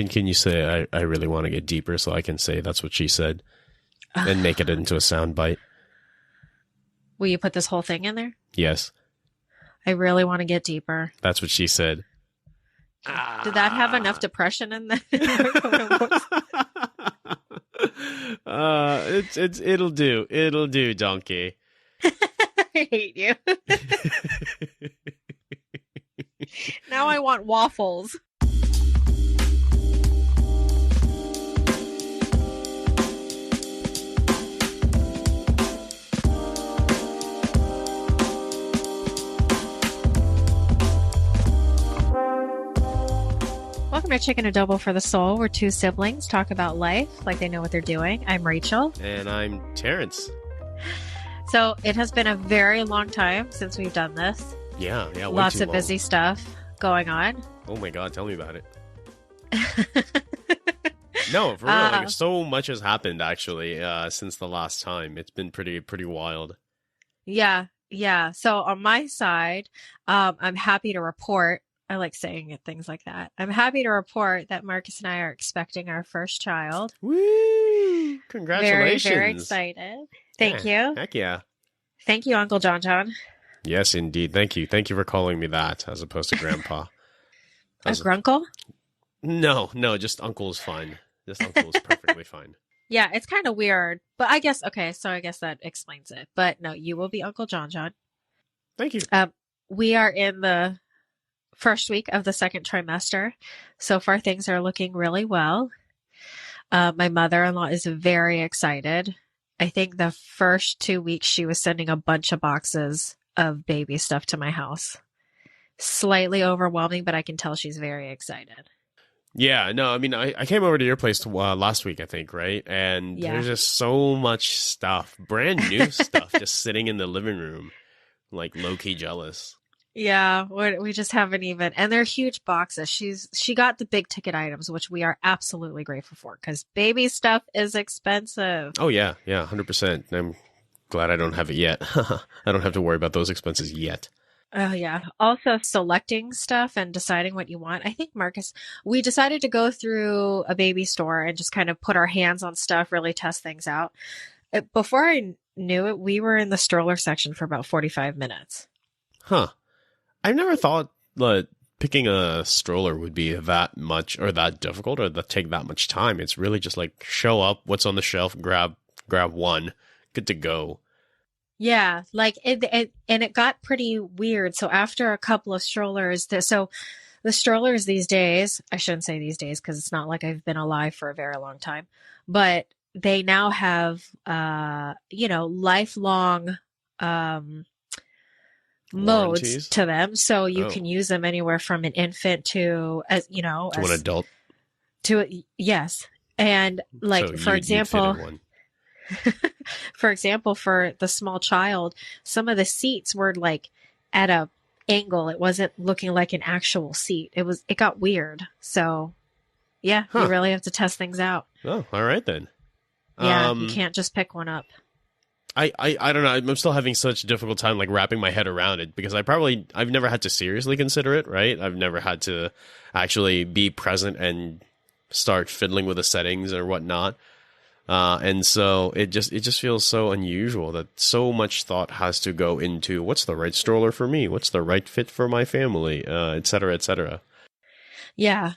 Can you say I really want to get deeper so I can say that's what she said and make it into a sound bite? Will you put this whole thing in there? Yes. I really want to get deeper. That's what she said. Did that have enough depression in there? It'll do. It'll do, donkey. I hate you. Now I want waffles. Welcome to Chicken Adobo for the Soul, where two siblings talk about life like they know what they're doing. I'm Rachel. And I'm Terence. So it has been a very long time since we've done this. Yeah. Lots of busy stuff going on. Oh my God, tell me about it. No, for real. Like, so much has happened actually since the last time. It's been pretty wild. Yeah. So on my side, I'm happy to report. I like saying it, things like that. I'm happy to report that Marcus and I are expecting our first child. Woo! Congratulations. Very, very excited. Thank you. Heck yeah. Thank you, Uncle John. Yes, indeed. Thank you. Thank you for calling me that as opposed to Grandpa. A grunkle? No, just Uncle is fine. Just Uncle is perfectly fine. Yeah, it's kind of weird. But I guess that explains it. But no, you will be Uncle John. Thank you. We are in the first week of the second trimester. So far, things are looking really well. My mother-in-law is very excited. I think the first 2 weeks she was sending a bunch of boxes of baby stuff to my house. Slightly overwhelming, but I can tell she's very excited. Yeah, no, I mean, I came over to your place last week, I think, right? And there's just so much stuff, brand new stuff, just sitting in the living room, like low-key jealous. Yeah, we just haven't even, and they're huge boxes. She got the big ticket items, which we are absolutely grateful for because baby stuff is expensive. Oh yeah, 100%. I'm glad I don't have it yet. I don't have to worry about those expenses yet. Oh yeah. Also selecting stuff and deciding what you want. I think Marcus, we decided to go through a baby store and just kind of put our hands on stuff, really test things out. Before I knew it, we were in the stroller section for about 45 minutes. Huh. I've never thought that picking a stroller would be that much or that difficult or that take that much time. It's really just like show up, what's on the shelf, grab one, good to go. Yeah, like it got pretty weird. So after a couple of strollers, so the strollers these days, I shouldn't say these days because it's not like I've been alive for a very long time, but they now have, lifelong modes warranties to them, so you can use them anywhere from an infant to an adult. Yes, and like so for example, for the small child, some of the seats were like at a angle. It wasn't looking like an actual seat. It got weird. So yeah, you really have to test things out. Oh, all right then. Yeah, you can't just pick one up. I don't know. I'm still having such a difficult time like wrapping my head around it because I've never had to seriously consider it, right? I've never had to actually be present and start fiddling with the settings or whatnot. And so it just feels so unusual that so much thought has to go into what's the right stroller for me? What's the right fit for my family? Et cetera, et cetera. Yeah.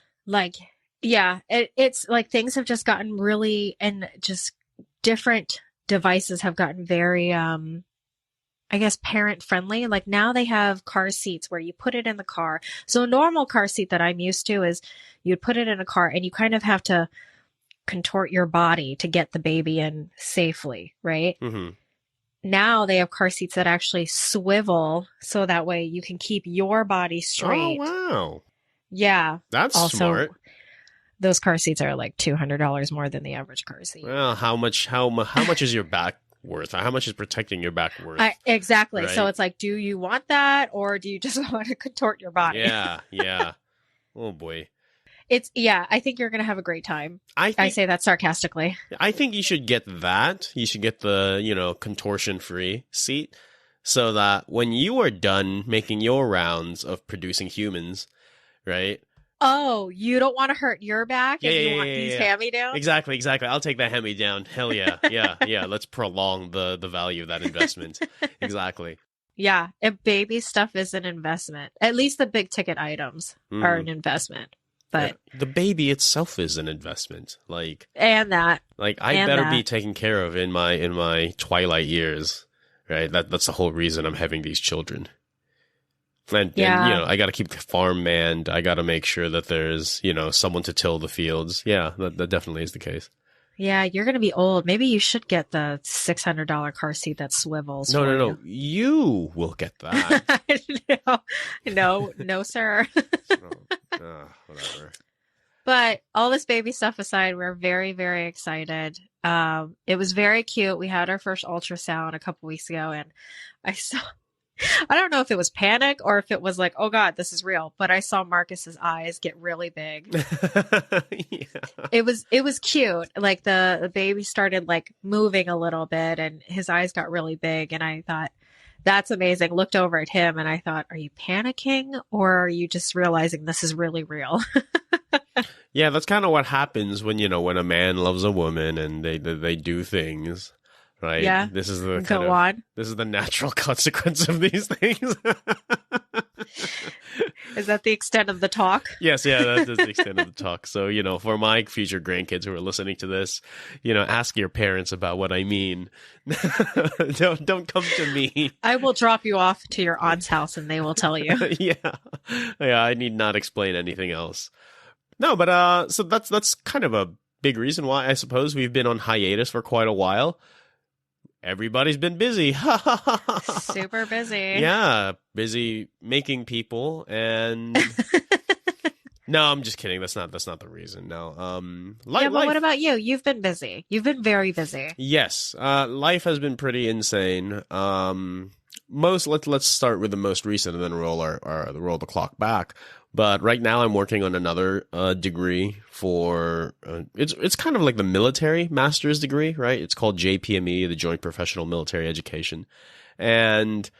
It's like things have just gotten really, and just different devices have gotten very, parent friendly. Like now they have car seats where you put it in the car. So a normal car seat that I'm used to is you'd put it in a car and you kind of have to contort your body to get the baby in safely, right? Mm-hmm. Now they have car seats that actually swivel so that way you can keep your body straight. Oh, wow. Yeah. That's also, smart. Those car seats are like $200 more than the average car seat. Well, how much is your back worth? How much is protecting your back worth? Exactly. Right? So it's like, do you want that or do you just want to contort your body? Yeah. Oh boy. I think you're going to have a great time. I say that sarcastically. I think you should get that. You should get the, contortion-free seat so that when you are done making your rounds of producing humans, right, Oh, you don't want to hurt your back Yeah, and yeah, you yeah, want yeah, these yeah. hand-me-downs? Exactly. I'll take that hand-me-down. Hell yeah. Yeah. Let's prolong the value of that investment. Exactly. Yeah, and baby stuff is an investment. At least the big ticket items are Hmm. an investment. Yeah. But The baby itself is an investment. and that I and better be that. taken care of in my twilight years, right? That's the whole reason I'm having these children. And Yeah. I got to keep farm manned. I got to make sure that there's someone to till the fields. Yeah, that definitely is the case. Yeah, you're going to be old. Maybe you should get the $600 car seat that swivels No, for no, you. no. You will get that. No, sir. Whatever. But all this baby stuff aside, we're very, very excited. It was very cute. We had our first ultrasound a couple weeks ago, and I don't know if it was panic or if it was like, oh God, this is real. But I saw Marcus's eyes get really big. Yeah. It was cute. Like the baby started like moving a little bit, and his eyes got really big. And I thought, that's amazing. Looked over at him, and I thought, are you panicking or are you just realizing this is really real? Yeah, that's kind of what happens when a man loves a woman and they do things, right? Yeah. This is the Go on. This is the natural consequence of these things. Is that the extent of the talk? Yes, yeah, that is the extent of the talk. So, for my future grandkids who are listening to this, ask your parents about what I mean. Don't come to me. I will drop you off to your aunt's house and they will tell you. Yeah, I need not explain anything else. No, but so that's kind of a big reason why I suppose we've been on hiatus for quite a while. Everybody's been busy. Super busy. Yeah, busy making people and No, I'm just kidding. That's not the reason. No. Yeah, but what about you? You've been busy. You've been very busy. Yes. Life has been pretty insane. Let's start with the most recent and then roll the clock back. But right now I'm working on another degree for it's kind of like the military master's degree, right? It's called JPME, the Joint Professional Military Education. And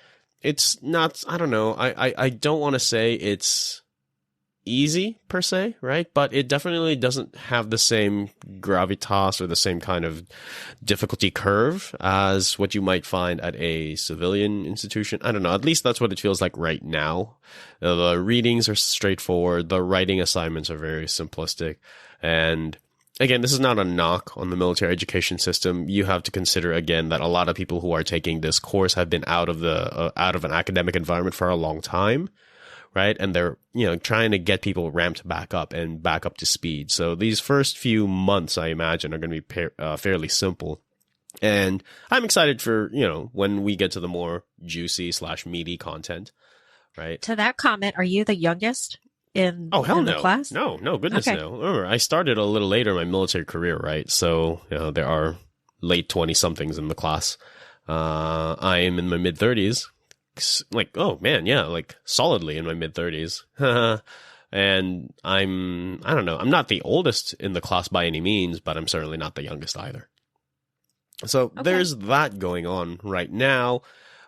it's not, I don't know, I don't want to say it's easy per se, right? But it definitely doesn't have the same gravitas or the same kind of difficulty curve as what you might find at a civilian institution. I don't know. At least that's what it feels like right now. The readings are straightforward. The writing assignments are very simplistic. And again, this is not a knock on the military education system. You have to consider again that a lot of people who are taking this course have been out of an academic environment for a long time. Right. And they're, trying to get people ramped back up to speed. So these first few months, I imagine, are going to be fairly simple. And I'm excited for, when we get to the more juicy / meaty content. Right. To that comment, are you the youngest in the class? No, goodness, okay. no. Remember, I started a little later in my military career, right? So, there are late 20-somethings in the class. I am in my mid-30s. Solidly in my mid-30s. And I don't know, I'm not the oldest in the class by any means, but I'm certainly not the youngest either. So There's that going on right now.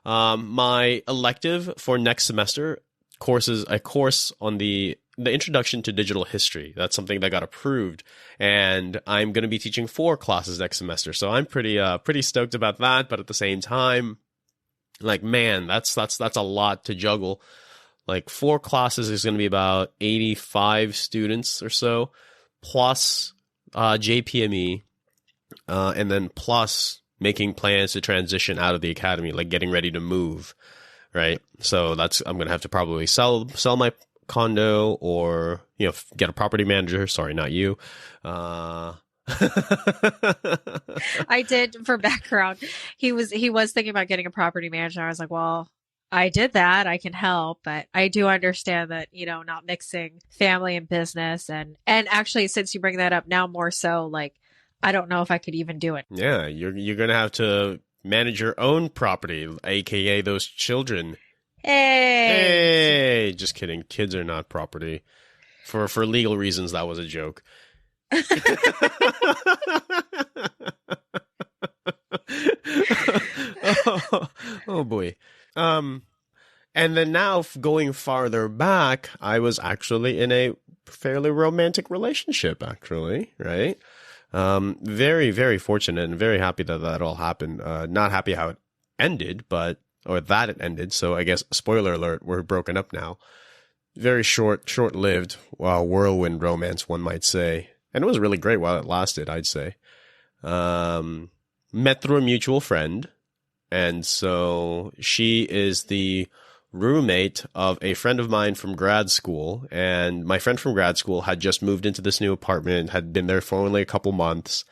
My elective for next semester is a course on the introduction to digital history. That's something that got approved, and I'm going to be teaching 4 classes next semester. So I'm pretty stoked about that, but at the same time, man, that's a lot to juggle. 4 classes is going to be about 85 students or so, plus JPME, and then plus making plans to transition out of the academy, getting ready to move, right? So I'm going to have to probably sell my condo or, get a property manager. Sorry, not you. I did, for background. He was thinking about getting a property manager. I was like, well, I did that. I can help, but I do understand that, not mixing family and business. And actually, since you bring that up now more so, I don't know if I could even do it. Yeah, you're going to have to manage your own property, aka those children. Hey, just kidding. Kids are not property. For legal reasons, that was a joke. oh boy. And then now going farther back, I was actually in a fairly romantic relationship, actually, right? Very, very fortunate and very happy that that all happened. Not happy how it ended, or that it ended. So I guess, spoiler alert, we're broken up now. Very short-lived, whirlwind romance, one might say. And it was really great while it lasted, I'd say. Met through a mutual friend. And so she is the roommate of a friend of mine from grad school. And my friend from grad school had just moved into this new apartment, had been there for only a couple months.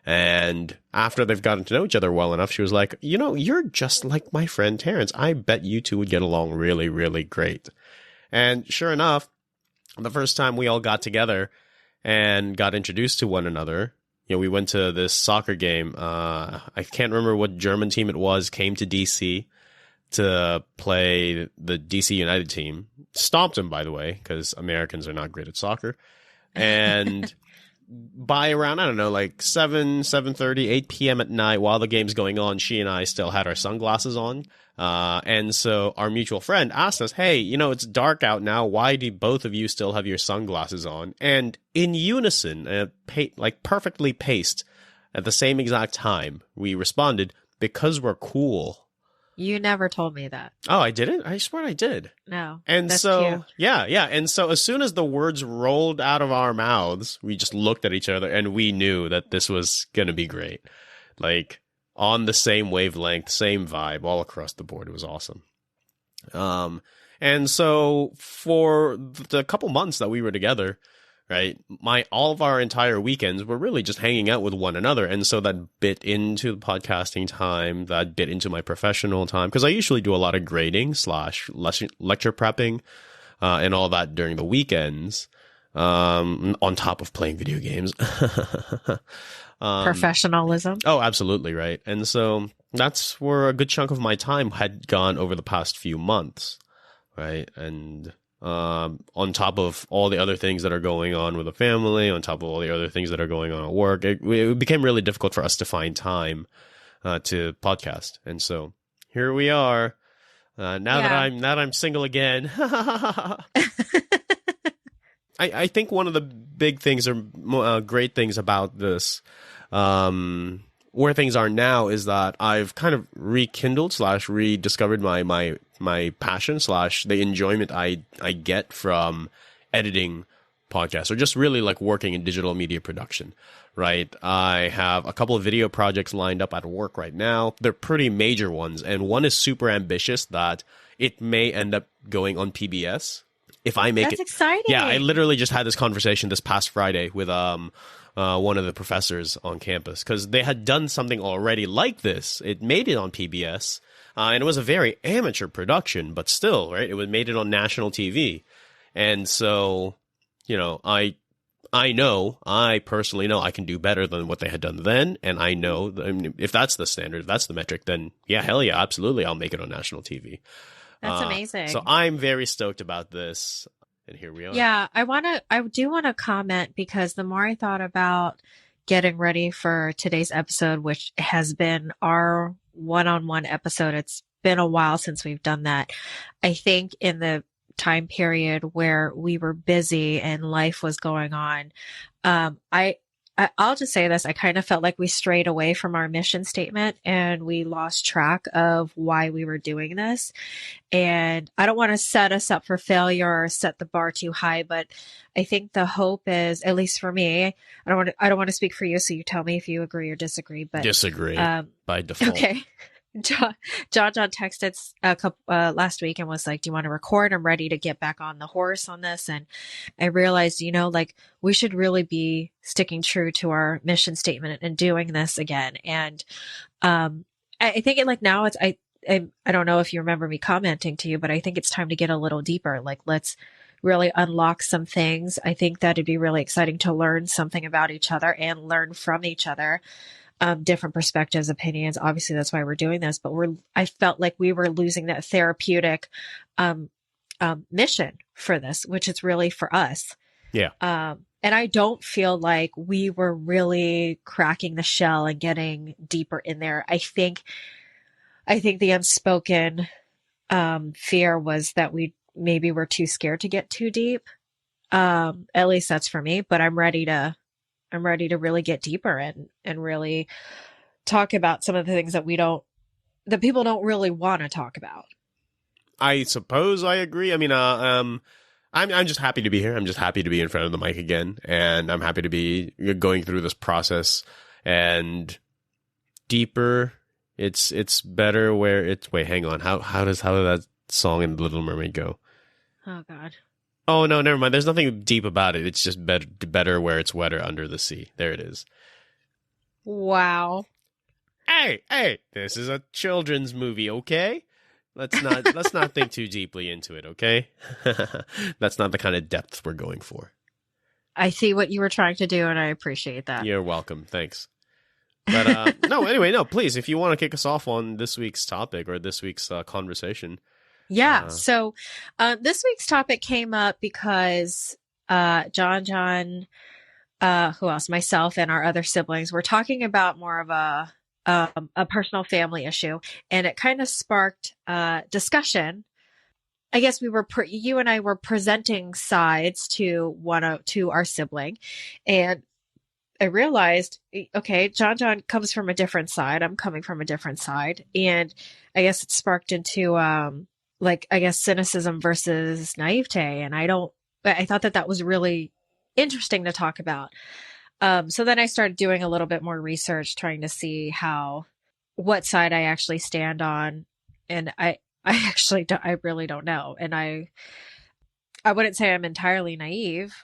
And after they've gotten to know each other well enough, she was like, you're just like my friend Terence. I bet you two would get along really, really great. And sure enough, the first time we all got together and got introduced to one another, we went to this soccer game. I can't remember what German team it was, came to DC to play the DC United team. Stomped them, by the way, because Americans are not great at soccer. And by around, I don't know, like 7:30, 8 p.m. at night, while the game's going on, she and I still had our sunglasses on. And so our mutual friend asked us, hey, it's dark out now. Why do both of you still have your sunglasses on? And in unison, perfectly paced at the same exact time, we responded, because we're cool. You never told me that. Oh, I didn't? I swear I did. No. And that's so, cute. yeah. And so as soon as the words rolled out of our mouths, we just looked at each other and we knew that this was going to be great. Like, on the same wavelength, same vibe, all across the board. It was awesome. And so for the couple months that we were together, right, all of our entire weekends were really just hanging out with one another. And so that bit into the podcasting time, that bit into my professional time, because I usually do a lot of grading / lecture prepping, and all that during the weekends, on top of playing video games. Professionalism. Oh, absolutely, right. And so that's where a good chunk of my time had gone over the past few months, right? And on top of all the other things that are going on with the family, on top of all the other things that are going on at work, it became really difficult for us to find time to podcast. And so here we are. Now that I'm single again. I think one of the big things or great things about this, where things are now, is that I've kind of rekindled / rediscovered my passion / the enjoyment I get from editing podcasts, or just really like working in digital media production, right? I have a couple of video projects lined up at work right now. They're pretty major ones, and one is super ambitious that it may end up going on PBS. If I make That's exciting. Yeah, I literally just had this conversation this past Friday with one of the professors on campus, because they had done something already like this. It made it on PBS, and it was a very amateur production, but still, right? It made it on national TV. And so, I personally know I can do better than what they had done then, and I know that, if that's the standard, if that's the metric, then yeah, hell yeah, absolutely, I'll make it on national TV. That's amazing. So I'm very stoked about this, and here we are. Yeah, I do want to comment, because the more I thought about getting ready for today's episode, which has been our one-on-one episode, it's been a while since we've done that. I think in the time period where we were busy and life was going on, I'll just say this. I kind of felt like we strayed away from our mission statement and we lost track of why we were doing this. And I don't want to set us up for failure or set the bar too high, but I think the hope is, at least for me, I don't want to speak for you, so you tell me if you agree or disagree. But disagree by default. Okay. John texted last week and was like, do you want to record? I'm ready to get back on the horse on this. And I realized, we should really be sticking true to our mission statement and doing this again. And I think now I don't know if you remember me commenting to you, but I think it's time to get a little deeper. Like, let's really unlock some things. I think that it'd be really exciting to learn something about each other and learn from each other. Different perspectives, opinions. Obviously, that's why we're doing this. But I felt like we were losing that therapeutic mission for this, which is really for us. Yeah. And I don't feel like we were really cracking the shell and getting deeper in there. I think the unspoken fear was that we maybe were too scared to get too deep. At least that's for me, but I'm ready to really get deeper and really talk about some of the things that people don't really want to talk about. I suppose I agree. I mean, I'm just happy to be here. I'm just happy to be in front of the mic again, and I'm happy to be going through this process and deeper. It's better where it's. Wait, hang on. How does that song in Little Mermaid go? Oh God. Oh no, never mind. There's nothing deep about it. It's just better where it's wetter under the sea. There it is. Wow. Hey, this is a children's movie, okay? Let's not think too deeply into it, okay? That's not the kind of depth we're going for. I see what you were trying to do, and I appreciate that. You're welcome. Thanks. But no, anyway, no, please, if you want to kick us off on this week's topic or this week's conversation. Yeah. So this week's topic came up because John, who else? Myself and our other siblings were talking about more of a personal family issue, and it kind of sparked discussion. I guess you and I were presenting sides to our sibling, and I realized, okay, John comes from a different side. I'm coming from a different side, and I guess it sparked into cynicism versus naivete, and I thought that was really interesting to talk about. So then I started doing a little bit more research, trying to see what side I actually stand on. And I really don't know. And I wouldn't say I'm entirely naive,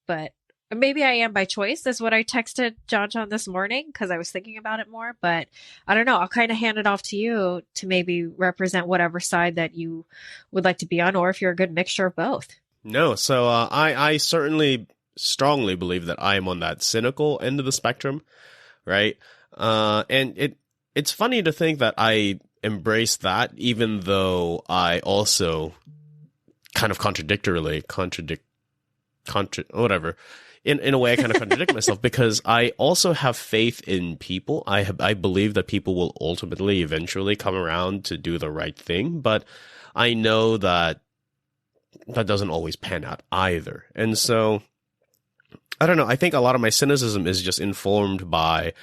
but maybe I am by choice. That's what I texted John this morning because I was thinking about it more, but I don't know. I'll kind of hand it off to you to maybe represent whatever side that you would like to be on, or if you're a good mixture of both. No. So I certainly strongly believe that I am on that cynical end of the spectrum, right? And it's funny to think that I embrace that, even though I also kind of whatever. In a way, I kind of contradict myself because I also have faith in people. I believe that people will ultimately, eventually come around to do the right thing, but I know that doesn't always pan out either. And so I don't know. I think a lot of my cynicism is just informed by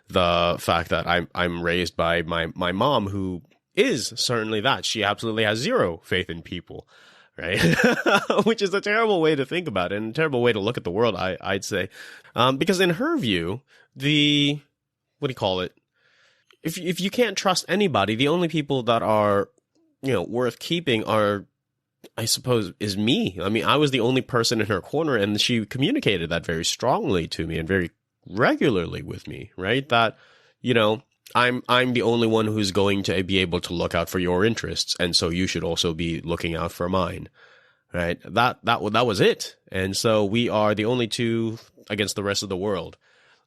the fact that I'm raised by my mom, who is certainly that. She absolutely has zero faith in people, right? Which is a terrible way to think about it and a terrible way to look at the world, I'd say. Because in her view, what do you call it? If you can't trust anybody, the only people that are, worth keeping are, I suppose, is me. I mean, I was the only person in her corner, and she communicated that very strongly to me and very regularly with me, right? That, I'm the only one who's going to be able to look out for your interests, and so you should also be looking out for mine, right? That was it. And so we are the only two against the rest of the world.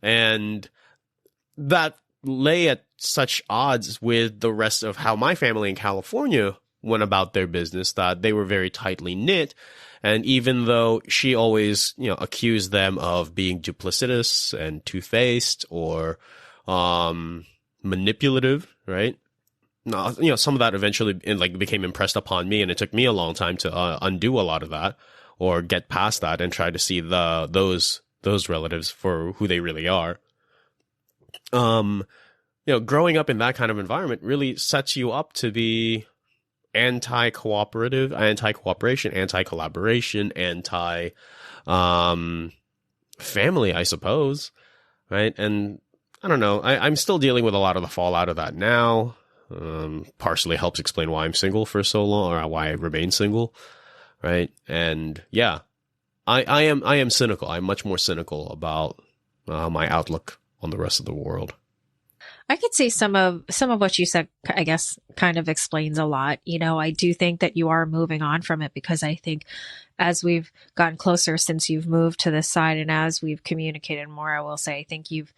And that lay at such odds with the rest of how my family in California went about their business, that they were very tightly knit. And even though she always, accused them of being duplicitous and two-faced or manipulative, right? No, some of that eventually became impressed upon me, and it took me a long time to undo a lot of that or get past that and try to see those relatives for who they really are. Growing up in that kind of environment really sets you up to be anti-cooperative, anti-cooperation, anti-collaboration, anti-family, I suppose, right? And I don't know, I'm still dealing with a lot of the fallout of that now. Partially helps explain why I'm single for so long, or why I remain single, right? And yeah, I am cynical. I'm much more cynical about my outlook on the rest of the world. I could see some of what you said, I guess, kind of explains a lot. I do think that you are moving on from it, because I think as we've gotten closer since you've moved to this side and as we've communicated more, I will say, I think you've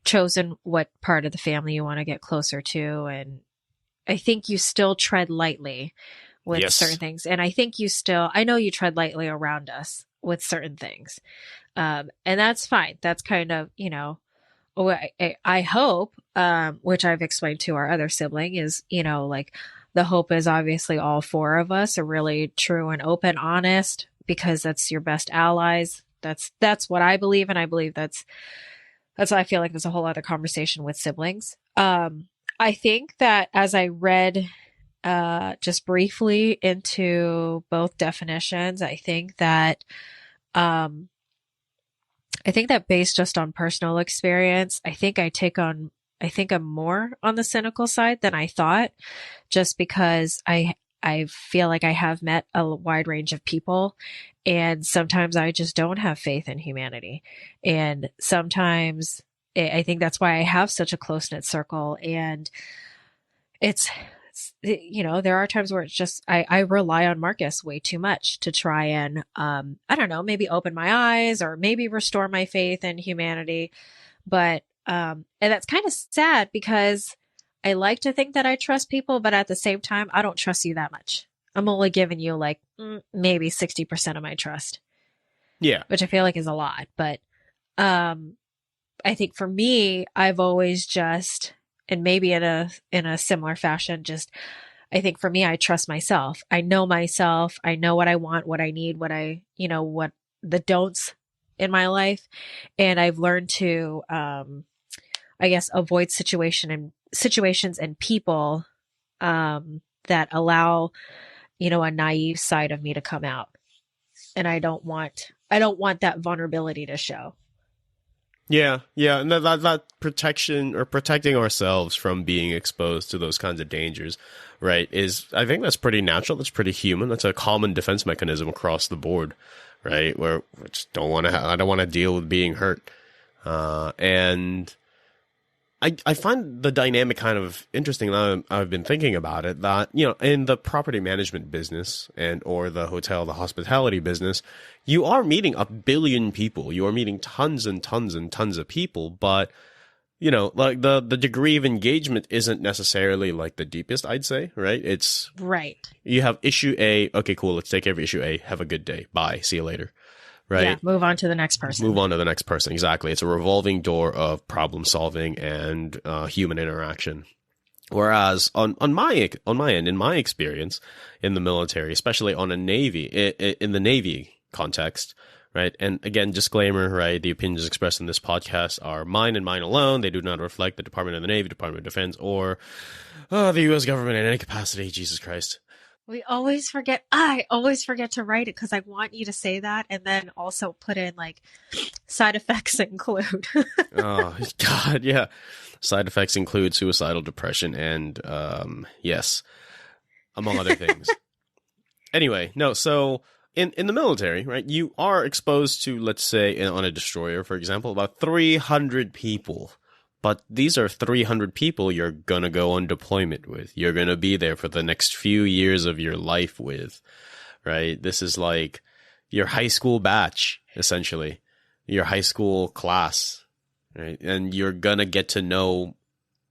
chosen what part of the family you want to get closer to. And I think you still tread lightly with certain things. And I think I know you tread lightly around us with certain things. And that's fine. That's kind of, I hope, which I've explained to our other sibling, is, the hope is obviously all four of us are really true and open, honest because that's your best allies. That's what I believe. And I believe that's why I feel like there's a whole other conversation with siblings. I think that as I read just briefly into both definitions, I think that based just on personal experience, I think I'm more on the cynical side than I thought, just because I feel like I have met a wide range of people, and sometimes I just don't have faith in humanity. And sometimes I think that's why I have such a close-knit circle. And it's there are times where it's just, I rely on Marcus way too much to try and, I don't know, maybe open my eyes or maybe restore my faith in humanity. But, and that's kind of sad because I like to think that I trust people, but at the same time, I don't trust you that much. I'm only giving you like maybe 60% of my trust. Yeah. Which I feel like is a lot. But, I think for me, I've always just, and maybe in a similar fashion, just, I think for me, I trust myself. I know myself. I know what I want, what I need, what the don'ts in my life. And I've learned to, I guess, avoid situations and people, that allow, a naive side of me to come out. And I don't want that vulnerability to show. Yeah, and that protection or protecting ourselves from being exposed to those kinds of dangers, right, I think that's pretty natural. That's pretty human. That's a common defense mechanism across the board, right? Where we just I don't want to deal with being hurt, and I find the dynamic kind of interesting. Now I've been thinking about it, that, in the property management business or the hospitality business, you are meeting a billion people. You are meeting tons and tons and tons of people, but, like the degree of engagement isn't necessarily like the deepest, I'd say, right? It's right. You have issue A. Okay, cool. Let's take care of issue A. Have a good day. Bye. See you later. Right. Yeah, move on to the next person. Exactly. It's a revolving door of problem solving and human interaction. Whereas on my end, in my experience in the military, especially on a Navy, in the Navy context, right? And again, disclaimer, right? The opinions expressed in this podcast are mine and mine alone. They do not reflect the Department of the Navy, Department of Defense, or the U.S. government in any capacity. Jesus Christ. I always forget to write it because I want you to say that, and then also put in like side effects include. Oh God, yeah. Side effects include suicidal depression and yes, among other things. Anyway, no. So in the military, right, you are exposed to, let's say, on a destroyer, for example, about 300 people. But these are 300 people you're going to go on deployment with. You're going to be there for the next few years of your life with, right? This is like your high school batch, essentially, your high school class, right? And you're going to get to know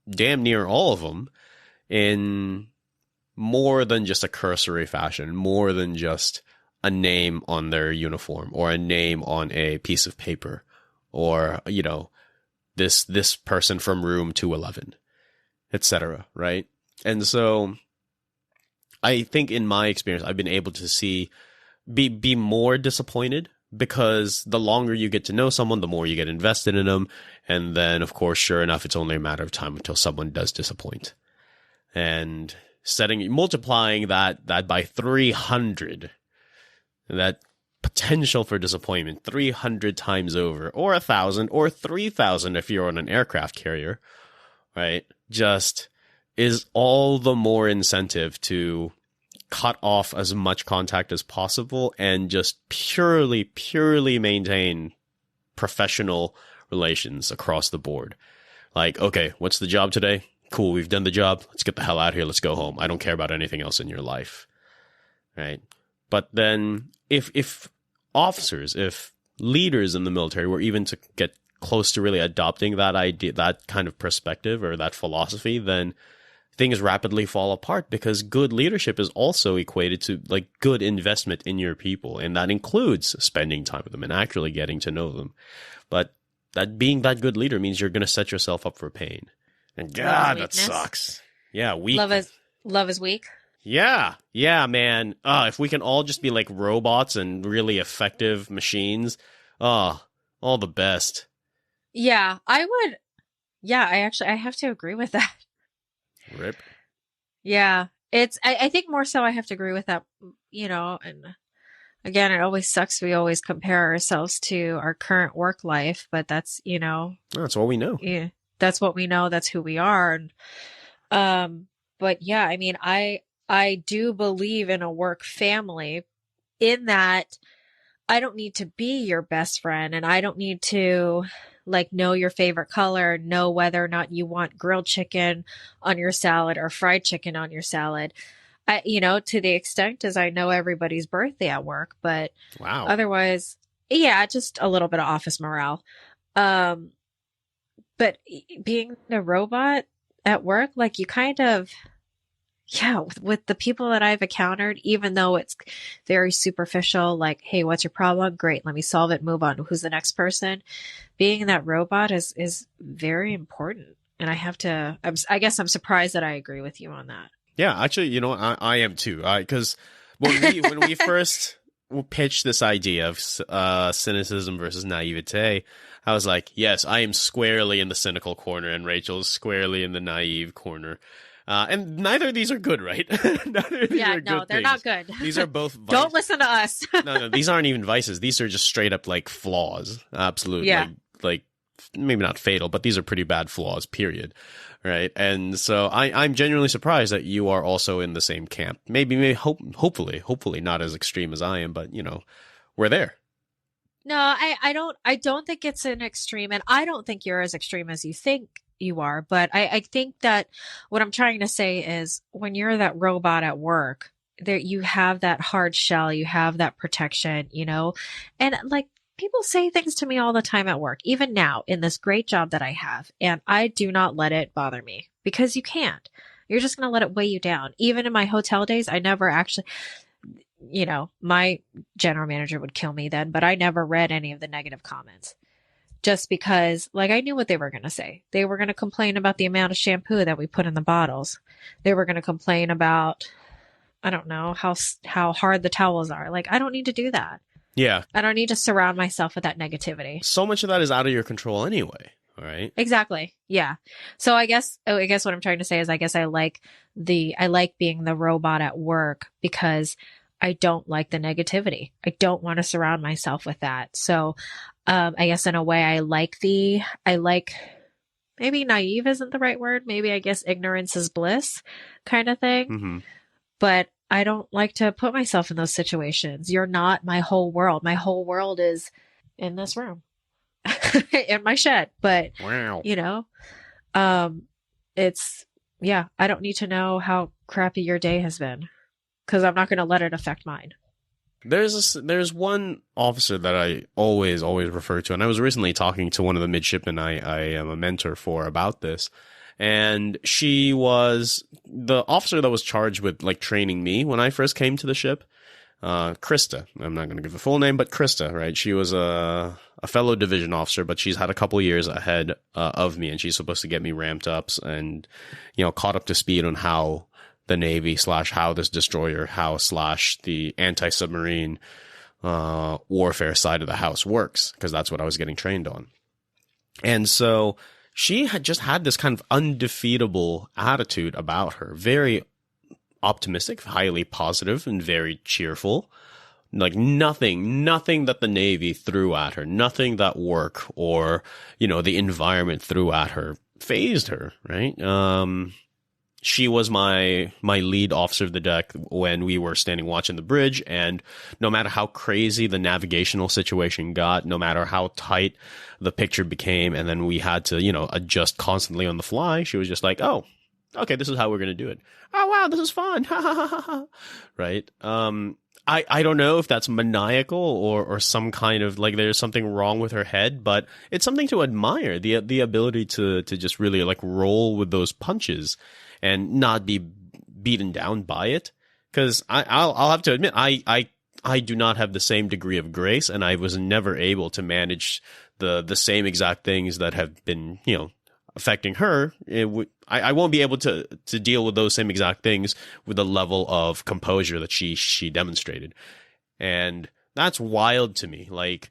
damn near all of them in more than just a cursory fashion, more than just a name on their uniform or a name on a piece of paper or, this person from room 211, etc., right? And so I think in my experience, I've been able to be more disappointed, because the longer you get to know someone, the more you get invested in them. And then, of course, sure enough, it's only a matter of time until someone does disappoint. And multiplying that by 300, that potential for disappointment 300 times over, or 1,000 or 3,000 if you're on an aircraft carrier, right, just is all the more incentive to cut off as much contact as possible and just purely maintain professional relations across the board. Like, okay, what's the job today? Cool, we've done the job. Let's get the hell out of here. Let's go home. I don't care about anything else in your life, right? But then if officers, if leaders in the military were even to get close to really adopting that idea, that kind of perspective or that philosophy, then things rapidly fall apart, because good leadership is also equated to like good investment in your people. And that includes spending time with them and actually getting to know them. But that being that good leader means you're going to set yourself up for pain. And God, that sucks. Yeah, weak. Love is weak. Yeah, man. If we can all just be like robots and really effective machines, all the best. Yeah, I would. Yeah, I have to agree with that. Rip. Yeah, I think more so I have to agree with that, and again, it always sucks. We always compare ourselves to our current work life, but that's, That's all we know. yeah, that's what we know. That's who we are. And, but yeah, I mean, I do believe in a work family in that I don't need to be your best friend and I don't need to like know your favorite color, know whether or not you want grilled chicken on your salad or fried chicken on your salad. To the extent as I know everybody's birthday at work, but wow. Otherwise, yeah, just a little bit of office morale. But being a robot at work, like you kind of, yeah, with the people that I've encountered, even though it's very superficial, like, hey, what's your problem? Great, let me solve it, move on. Who's the next person? Being that robot is very important. And I guess I'm surprised that I agree with you on that. Yeah, actually, I am too. Because when we first pitched this idea of cynicism versus naivete, I was like, yes, I am squarely in the cynical corner, and Rachel's squarely in the naive corner. And neither of these are good, right? Neither of these are no, good they're things. Not good. These are both vices. Don't listen to us. No, these aren't even vices. These are just straight up like flaws. Absolutely. Yeah. Like maybe not fatal, but these are pretty bad flaws, period. Right. And so I'm genuinely surprised that you are also in the same camp. Hopefully not as extreme as I am, but we're there. No, I don't think it's an extreme, and I don't think you're as extreme as you think you are. But I think that what I'm trying to say is when you're that robot at work, there you have that hard shell, you have that protection, and like people say things to me all the time at work, even now in this great job that I have, and I do not let it bother me because you can't. You're just going to let it weigh you down. Even in my hotel days, I never actually, my general manager would kill me then, but I never read any of the negative comments just because like I knew what they were going to say. They were going to complain about the amount of shampoo that we put in the bottles. They were going to complain about, I don't know, how hard the towels are. Like, I don't need to do that. Yeah. I don't need to surround myself with that negativity. So much of that is out of your control anyway. All right. Exactly. Yeah. So I guess what I'm trying to say is I guess I like being the robot at work because I don't like the negativity. I don't want to surround myself with that. So, I guess in a way I like maybe naive isn't the right word. Maybe I guess ignorance is bliss kind of thing. Mm-hmm. But I don't like to put myself in those situations. You're not my whole world. My whole world is in this room, in my shed. But, wow. I don't need to know how crappy your day has been because I'm not going to let it affect mine. There's one officer that I always refer to, and I was recently talking to one of the midshipmen I am a mentor for about this, and she was the officer that was charged with like training me when I first came to the ship. Krista. I'm not going to give the full name, but Krista, right? She was a fellow division officer, but she's had a couple years ahead of me, and she's supposed to get me ramped up and caught up to speed on how the Navy / how this destroyer house / the anti-submarine warfare side of the house works, because that's what I was getting trained on. And so she had just had this kind of undefeatable attitude about her, very optimistic, highly positive, and very cheerful. Like nothing that the Navy threw at her, nothing that work or, the environment threw at her fazed her, right? She was my lead officer of the deck when we were standing watch in the bridge, and no matter how crazy the navigational situation got, no matter how tight the picture became, and then we had to, adjust constantly on the fly, she was just like, oh, okay, this is how we're going to do it. Oh, wow, this is fun. Right? I don't know if that's maniacal or some kind of like there's something wrong with her head, but it's something to admire, the ability to just really like roll with those punches and not be beaten down by it. Because I'll have to admit, I do not have the same degree of grace, and I was never able to manage the same exact things that have been, affecting her, I won't be able to deal with those same exact things with the level of composure that she demonstrated. And that's wild to me. Like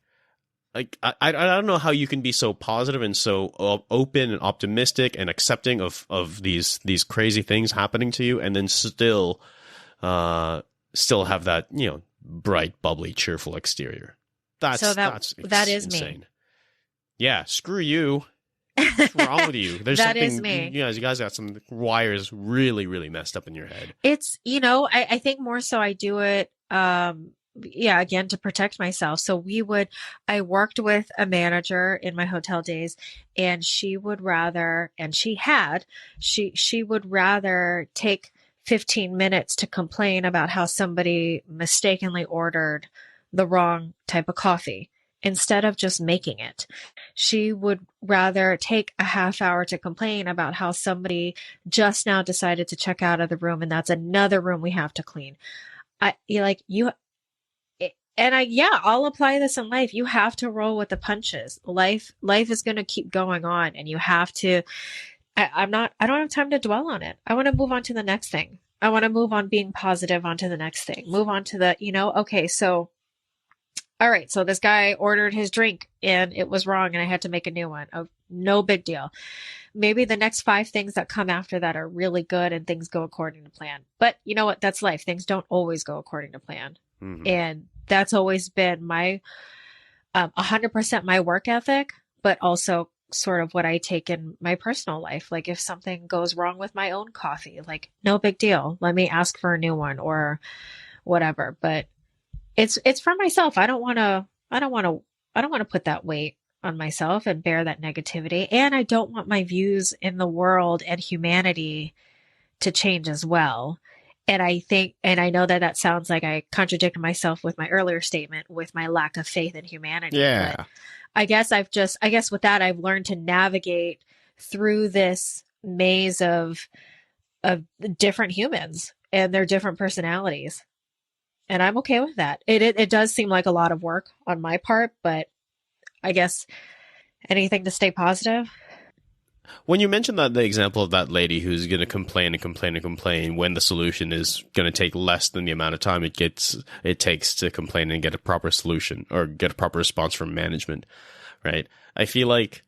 I don't know how you can be so positive and so open and optimistic and accepting of these crazy things happening to you, and then still have that, you know, bright, bubbly, cheerful exterior. That's that is insane. me. Yeah, screw you. What's wrong with you? There's that something. Is me. You guys got some wires really, really messed up in your head. It's, you know, I think more so I do it, again, to protect myself. So I worked with a manager in my hotel days, and she would rather take 15 minutes to complain about how somebody mistakenly ordered the wrong type of coffee instead of just making it. She would rather take a half hour to complain about how somebody just now decided to check out of the room, and that's another room we have to clean. I'll apply this in life. You have to roll with the punches. Life is going to keep going on, and you have to. I don't have time to dwell on it. I want to move on to the next thing. I want to move on being positive onto the next thing. Move on to the, okay, so, all right, so this guy ordered his drink and it was wrong and I had to make a new one. Oh, no big deal. Maybe the next 5 things that come after that are really good and things go according to plan. But you know what? That's life. Things don't always go according to plan. Mm-hmm. And that's always been my 100% my work ethic, but also sort of what I take in my personal life. Like if something goes wrong with my own coffee, like no big deal. Let me ask for a new one or whatever. But it's for myself. I don't want to put that weight on myself and bear that negativity. And I don't want my views in the world and humanity to change as well. And I know that sounds like I contradicted myself with my earlier statement with my lack of faith in humanity. Yeah. But I guess with that, I've learned to navigate through this maze of different humans and their different personalities. And I'm okay with that. It does seem like a lot of work on my part, but I guess anything to stay positive. When you mentioned the example of that lady who's going to complain and complain and complain when the solution is going to take less than the amount of time it takes to complain and get a proper solution or get a proper response from management, right? I feel like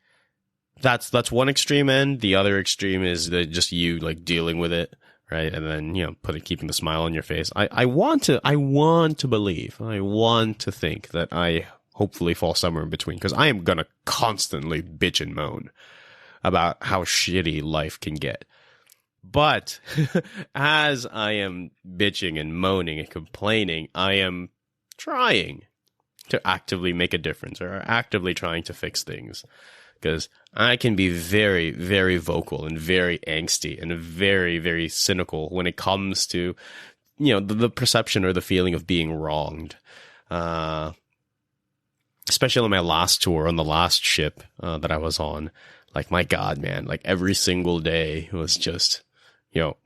that's one extreme end. The other extreme is just you like dealing with it, right? And then, keeping the smile on your face. I want to believe, I want to think that I hopefully fall somewhere in between, because I am going to constantly bitch and moan about how shitty life can get. But as I am bitching and moaning and complaining, I am trying to actively make a difference or actively trying to fix things. Because I can be very, very vocal and very angsty and very, very cynical when it comes to, the perception or the feeling of being wronged. Especially on my last tour, on the last ship that I was on. Like, my God, man, like every single day was just,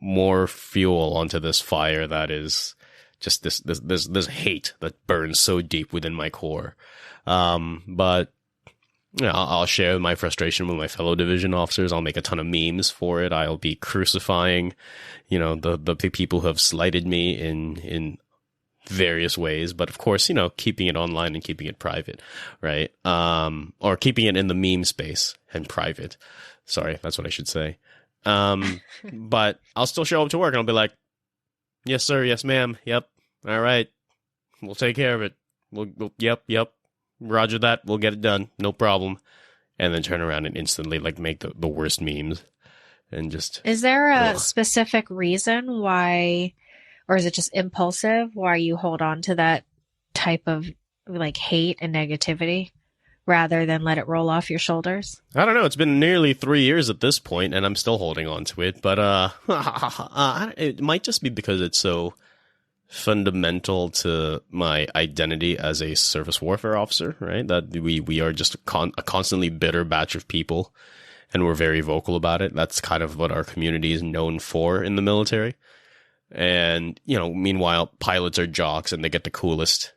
more fuel onto this fire that is just this hate that burns so deep within my core. But I'll share my frustration with my fellow division officers. I'll make a ton of memes for it. I'll be crucifying, the people who have slighted me in various ways, but of course, keeping it online and keeping it private, right? Or keeping it in the meme space and private. Sorry, that's what I should say. But I'll still show up to work and I'll be like, yes, sir. Yes, ma'am. Yep. All right. We'll take care of it. We'll yep. Roger that. We'll get it done. No problem. And then turn around and instantly make the worst memes and just. Is there a specific reason why, or is it just impulsive why you hold on to that type of hate and negativity rather than let it roll off your shoulders? I don't know. It's been nearly 3 years at this point and I'm still holding on to it, but it might just be because it's so fundamental to my identity as a surface warfare officer, right? That we are just a constantly bitter batch of people and we're very vocal about it. That's kind of what our community is known for in the military. And, meanwhile, pilots are jocks and they get the coolest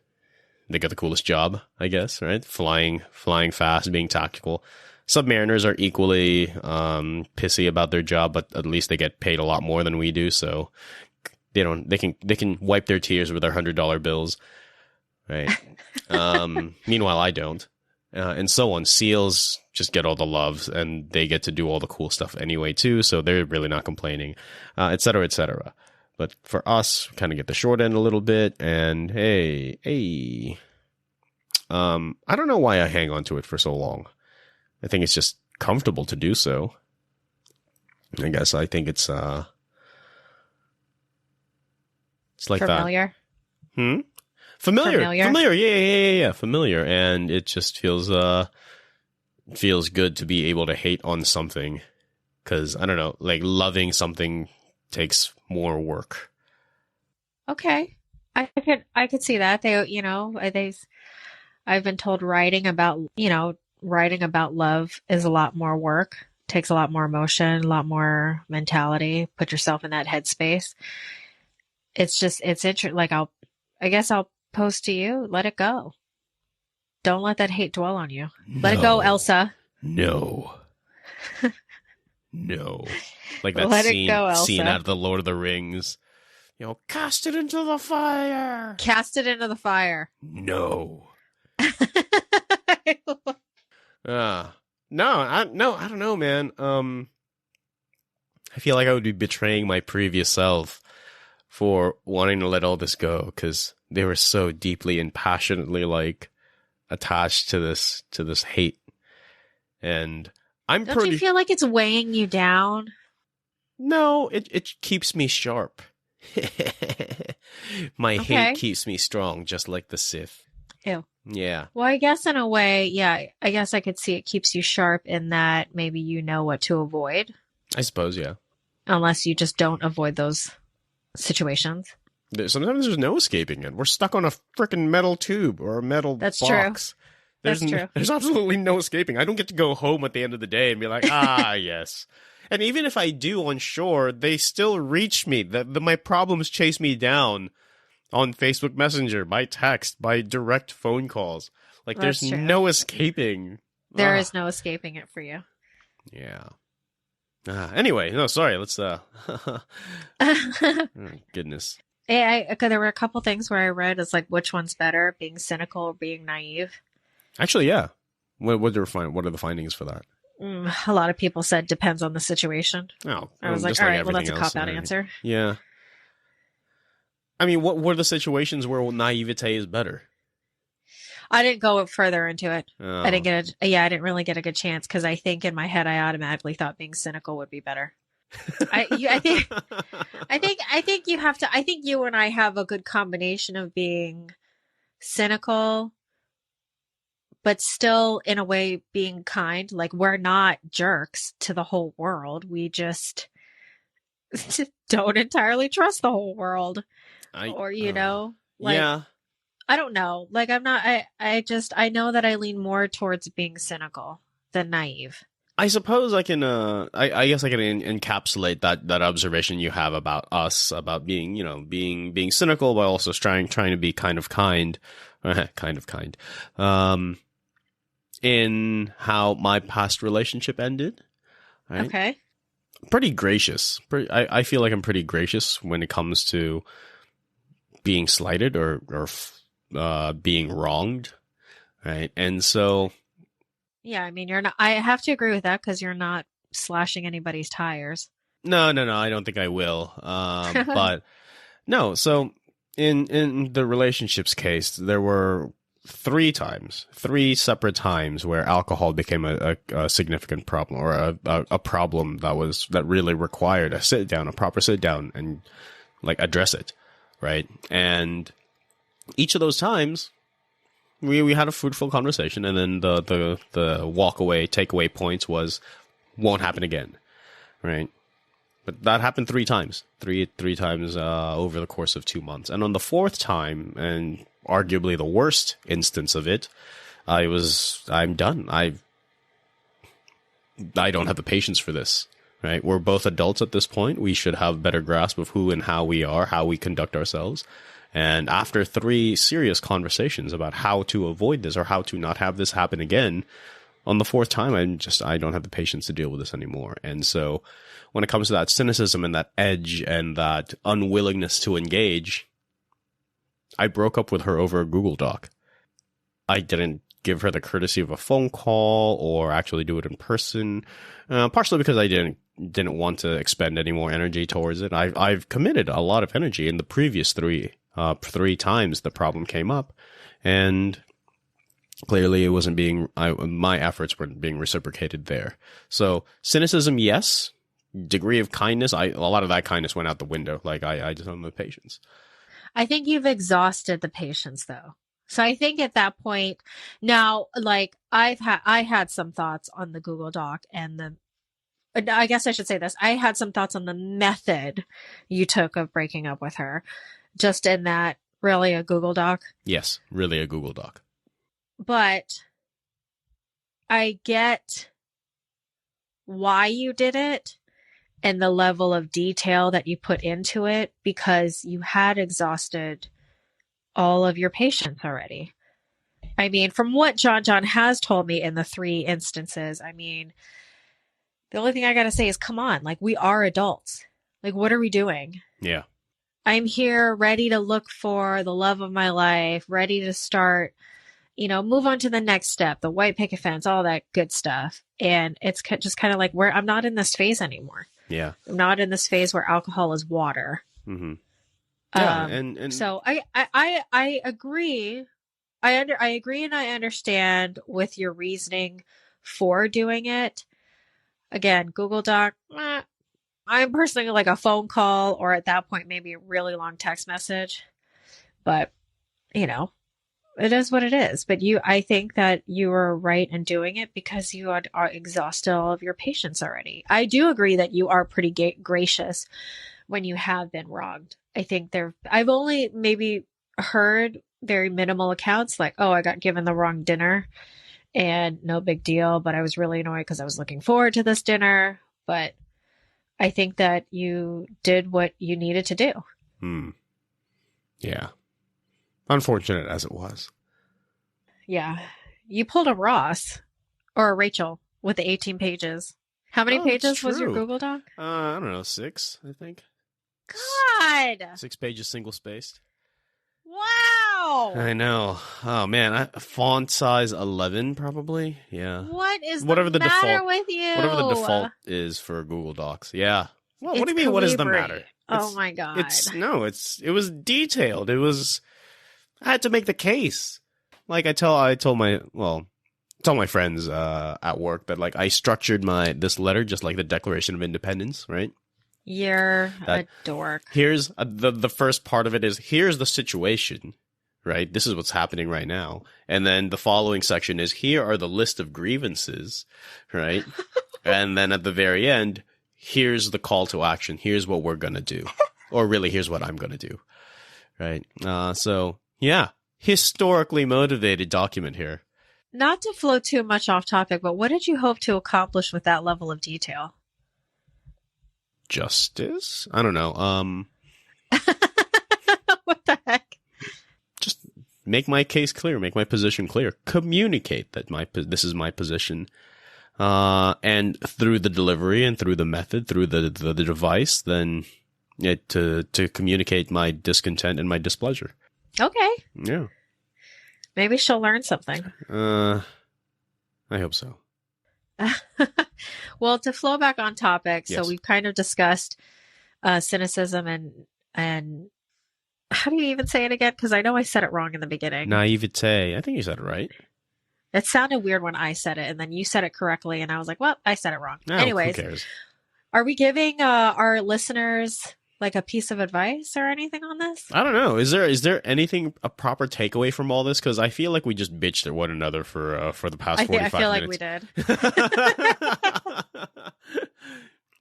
they got the coolest job, I guess, right? Flying fast, being tactical. Submariners are equally pissy about their job, but at least they get paid a lot more than we do, so they can wipe their tears with their $100 bills, right? Meanwhile, I don't, and so on. SEALs just get all the loves, and they get to do all the cool stuff anyway too, so they're really not complaining, et cetera, et cetera. But for us, kind of get the short end a little bit, and hey, I don't know why I hang on to it for so long. I think it's just comfortable to do so. I guess I think it's like familiar. that. Familiar. Yeah. Familiar, and it just feels good to be able to hate on something, because I don't know, like loving something takes more work. Okay, I could see that. I've been told writing about love is a lot more work, takes a lot more emotion, a lot more mentality. Put yourself in that headspace. It's interesting. Like I guess I'll pose to you, let it go. Don't let that hate dwell on you. Let it go, Elsa. No. No. Like that Let scene, it go, Elsa. scene out of the Lord of the Rings. Cast it into the fire. Cast it into the fire. No. No, I don't know, man. I feel like I would be betraying my previous self for wanting to let all this go, because they were so deeply and passionately attached to this hate, and Don't you feel like it's weighing you down? No, it keeps me sharp. My hate keeps me strong, just like the Sith. Ew. Yeah. Well, I guess in a way, yeah, I guess I could see it keeps you sharp in that maybe you know what to avoid. I suppose, yeah. Unless you just don't avoid those situations. Sometimes there's no escaping it. We're stuck on a freaking metal tube or a metal box. True. That's true. There's absolutely no escaping. I don't get to go home at the end of the day and be like, yes. And even if I do on shore, they still reach me. My problems chase me down on Facebook Messenger, by text, by direct phone calls. Like, there's no escaping. There is no escaping it for you. Yeah. Anyway, no, sorry. Let's, oh, goodness. There were a couple things where I read, it's like, which one's better, being cynical or being naive? Actually, yeah. What are the findings for that? A lot of people said depends on the situation. Oh, I was like, all right, well, that's a cop-out answer. Yeah. I mean, what were the situations where naivete is better? I didn't go further into it. Oh. I didn't really get a good chance, because I think in my head I automatically thought being cynical would be better. I think you have to. I think you and I have a good combination of being cynical, but still in a way being kind. Like, we're not jerks to the whole world. We just don't entirely trust the whole world. Yeah. I don't know. Like, I'm not, I know that I lean more towards being cynical than naive. I suppose I can, I guess I can encapsulate that observation you have about us, about being, being cynical, but also trying to be kind of kind, in how my past relationship ended. Right? Okay. Pretty gracious. I feel like I'm pretty gracious when it comes to being slighted or being wronged, right? And so, yeah, I mean, you're not. I have to agree with that, because you're not slashing anybody's tires. No, I don't think I will. But no. So in the relationships case, there were three separate times where alcohol became a significant problem, or a problem that really required a proper sit down, and address it. Right. And each of those times we had a fruitful conversation, and then the takeaway points was, won't happen again. Right. But that happened three times over the course of 2 months. And on the fourth time, and arguably the worst instance of it, I'm done. I don't have the patience for this. Right? We're both adults at this point. We should have better grasp of who and how we are, how we conduct ourselves. And after 3 serious conversations about how to avoid this or how to not have this happen again, on the 4th time, I don't have the patience to deal with this anymore. And so when it comes to that cynicism and that edge and that unwillingness to engage, I broke up with her over a Google Doc. I didn't give her the courtesy of a phone call or actually do it in person, partially because I didn't want to expend any more energy towards it. I've committed a lot of energy in the previous 3 times the problem came up, and clearly it wasn't my efforts weren't being reciprocated there. So cynicism, yes. Degree of kindness, a lot of that kindness went out the window. Like I just don't have the patience. I think you've exhausted the patience, though. So I think at that point now, like I had some thoughts on the Google Doc and I guess I should say this. I had some thoughts on the method you took of breaking up with her, just in that really a Google Doc. Yes, really a Google Doc. But I get why you did it and the level of detail that you put into it, because you had exhausted all of your patience already. I mean, from what John has told me in the 3 instances, I mean, the only thing I got to say is, come on, like, we are adults. Like, what are we doing? Yeah. I'm here ready to look for the love of my life, ready to start, move on to the next step, the white picket fence, all that good stuff. And it's just kind of like, I'm not in this phase anymore. Yeah. I'm not in this phase where alcohol is water. Mm-hmm. Yeah, and so I agree. I agree and I understand with your reasoning for doing it. Again, Google Doc, I'm personally like a phone call, or at that point, maybe a really long text message. But, it is what it is. But I think that you were right in doing it because you are exhausted all of your patience already. I do agree that you are pretty gracious when you have been wronged. I think I've only maybe heard very minimal accounts like, oh, I got given the wrong dinner and no big deal, but I was really annoyed because I was looking forward to this dinner. But I think that you did what you needed to do. Yeah. Unfortunate as it was. Yeah. You pulled a Ross or a Rachel with the 18 pages. How many pages was your Google Doc? I don't know, 6, I think. God! 6 pages, single-spaced. Wow! I know. Oh, man. Font size 11, probably. Yeah. What is the matter with you? Whatever the default is for Google Docs. Yeah. Well, what do you mean, what is the matter? Oh, my God. It was detailed. I had to make the case. Like I told my friends at work that like I structured this letter just like the Declaration of Independence, right? You're a dork. Here's the first part of it is, here's the situation, right? This is what's happening right now. And then the following section is, here are the list of grievances, right? And then at the very end, here's the call to action. Here's what we're going to do. Or really, here's what I'm going to do, right? So, yeah, historically motivated document here. Not to flow too much off topic, but what did you hope to accomplish with that level of detail? Justice? I don't know. What the heck? Just make my case clear, make my position clear, communicate that this is my position, and through the delivery and through the method, through the device, then to communicate my discontent and my displeasure. Okay. Yeah. Maybe she'll learn something. I hope so. Well, to flow back on topic, Yes. So we've kind of discussed cynicism and how do you even say it again? Because I know I said it wrong in the beginning. Naïveté. I think you said it right. It sounded weird when I said it, and then you said it correctly, and I was like, well, I said it wrong. No, Anyways, who cares? Are we giving our listeners like a piece of advice or anything on this? I don't know. Is there anything, a proper takeaway from all this? Because I feel like we just bitched at one another for the past 45 minutes. I feel like we did.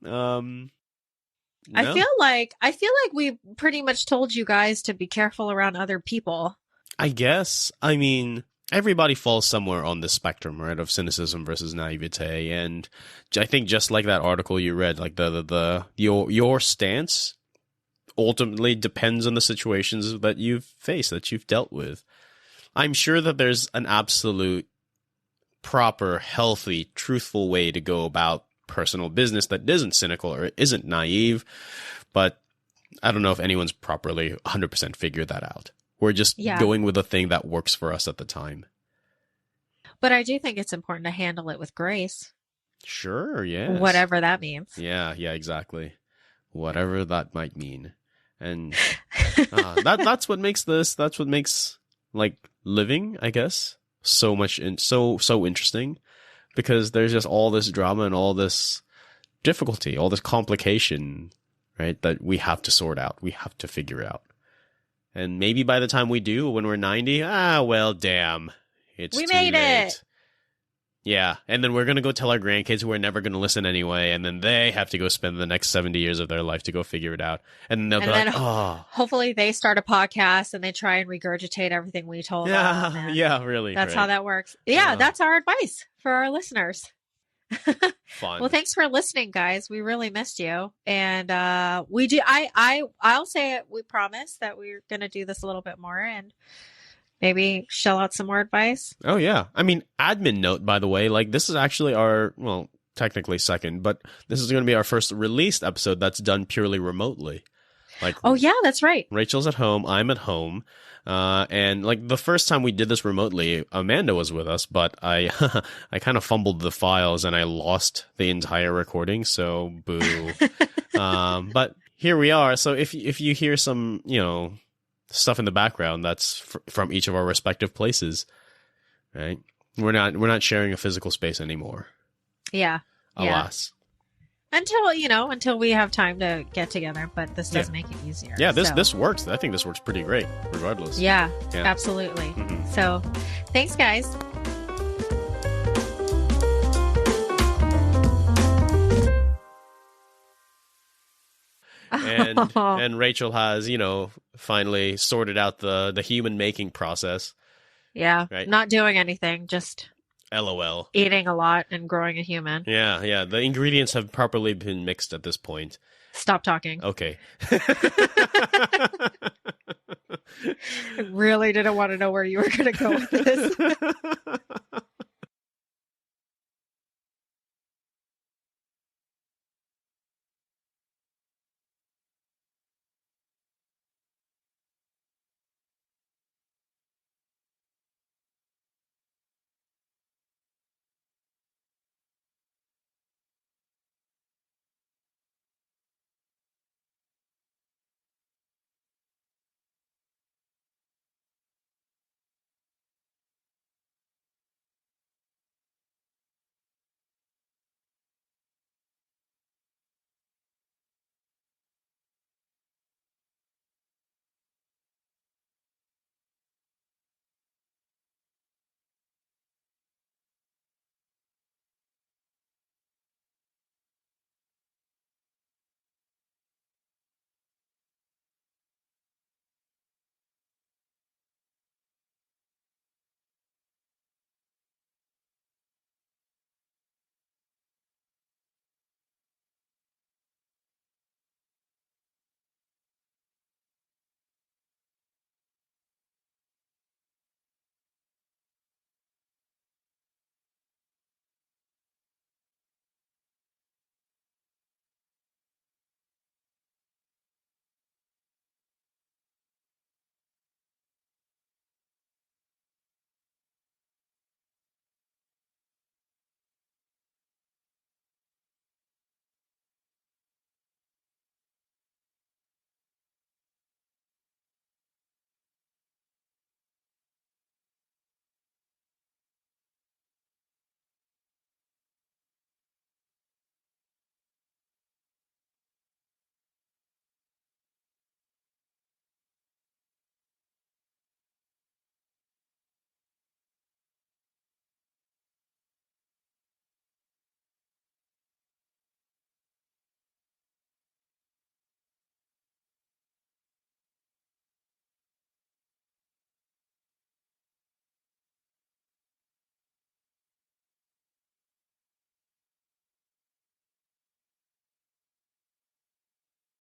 No? I feel like we pretty much told you guys to be careful around other people. I guess. I mean, everybody falls somewhere on the spectrum, right, of cynicism versus naivete, and I think just like that article you read, like your stance ultimately depends on the situations that you've faced, that you've dealt with. I'm sure that there's an absolute proper, healthy, truthful way to go about personal business that isn't cynical or isn't naive, but I don't know if anyone's properly 100% figured that out. We're just going with the thing that works for us at the time. But I do think it's important to handle it with grace. Sure, yes. Whatever that means. Yeah, exactly. Whatever that might mean. And that's what makes like living, I guess, so much so interesting, because there's just all this drama and all this difficulty, all this complication, right, that we have to sort out, we have to figure out. And maybe by the time we do, when we're 90, well, damn, we made it. Yeah, and then we're going to go tell our grandkids who are never going to listen anyway, and then they have to go spend the next 70 years of their life to go figure it out. And they'll be like, oh. Hopefully they start a podcast and they try and regurgitate everything we told them. Yeah, really. That's how that works. Yeah, that's our advice for our listeners. Fun. Well, thanks for listening, guys. We really missed you. And we do. I'll say it. We promise that we're going to do this a little bit more and maybe shell out some more advice. Oh, yeah. I mean, admin note, by the way, like this is actually our, well, technically second, but this is going to be our first released episode that's done purely remotely. Like, oh, yeah, that's right. Rachel's at home. I'm at home. And like the first time we did this remotely, Amanda was with us, but I kind of fumbled the files and I lost the entire recording. So boo. But here we are. So if you hear some, stuff in the background, that's from each of our respective places, right? We're not sharing a physical space anymore. Yeah. Alas. Until we have time to get together, but this does make it easier. Yeah, this works. I think this works pretty great, regardless. Yeah. Absolutely. Mm-hmm. So, thanks, guys. And Rachel has, finally sorted out the human making process. Yeah. Right? Not doing anything, just LOL. Eating a lot and growing a human. Yeah. The ingredients have properly been mixed at this point. Stop talking. Okay. I really didn't want to know where you were going to go with this.